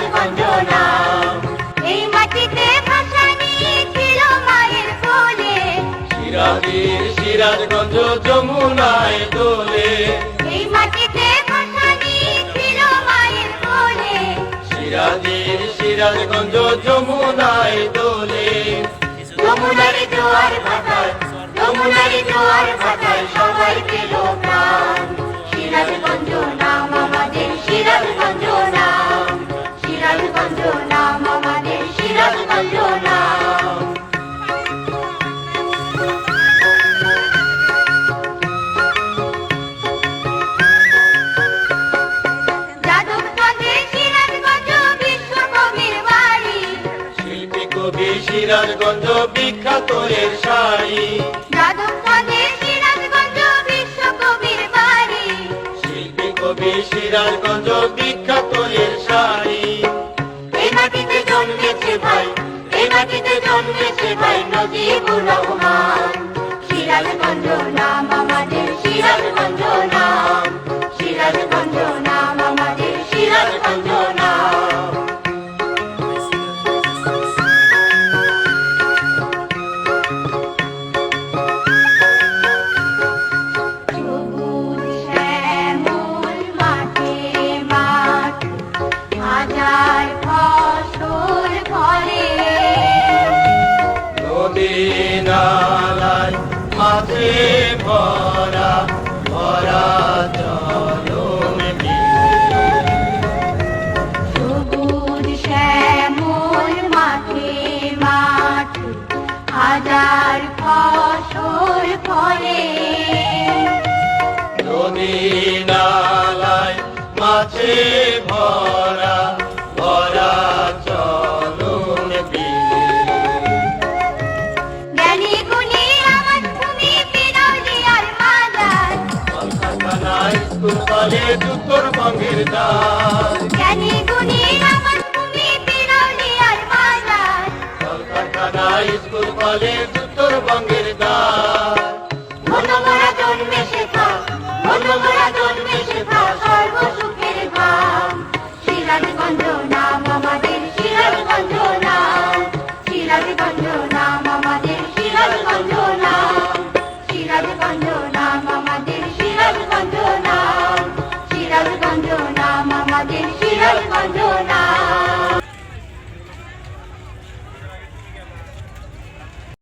সিরাজগঞ্জ নাম। এই মাটিতে ভাষা নিয়ে ছিল মায়ের কোলে, সিরাজের সিরাজগঞ্জ যমুনায় দোলে। এই মাটিতে ভাষা নিয়ে ছিল মায়ের কোলে, সিরাজের সিরাজগঞ্জ যমুনায় দোলে। যমুনার জোয়ার ভাটায়, যমুনার জোয়ার ভাটায় সবাই পেল প্রাণ। সিরাজগঞ্জ নাম আমাদের, সিরাজগঞ্জ নাম, সিরাজগঞ্জ নাম আমাদের, সিরাজগঞ্জ নাম। যাদবপুরে সিরাজগঞ্জ বিশ্বকবির বাড়ি, শিল্পী কবি সিরাজগঞ্জ বিখ্যাত এর শাড়ি। যাদবপুরে সিরাজগঞ্জ বিশ্বকবির বাড়ি, শিল্পী কবি সিরাজগঞ্জ বিখ্যাত এর শাড়ি। এই মাটিতে জন্মেছে ভাই, এই মাটিতে জন্মেছে ভাই নজিবুর রহমান। সিরাজগঞ্জ নাম আমাদের, সিরাজগঞ্জ নাম, সিরাজগঞ্জ নাম আমাদের, সিরাজগঞ্জ নাম। সবুজ শ্যামল মাঠে মাঠ, হাজার ফসল ফলে, নদী নালায় মাঝে ভরা ভরা চলন বিলে। সবুজ শ্যামল মাঠে মাঠ, হাজার ফসল ফলে, নদী নালায় মাঝে ভরা ভরা চলন বিলে। জ্ঞানী গুণী আমার ভূমি বিরোধিয়ার মাজার, কলকারখানা স্কুল কলেজ উত্তরবঙ্গের দ্বার। জ্ঞানী গুণী আমার ভূমি বিরোধিয়ার মাজার, কলকারখানা স্কুল কলেজ উত্তরবঙ্গের দ্বার। মনোমরা জন্মে শেখা, মনোমরা জন্মে শেখা সর্বসুখের ধাম। সিরাজগঞ্জ নাম আমার।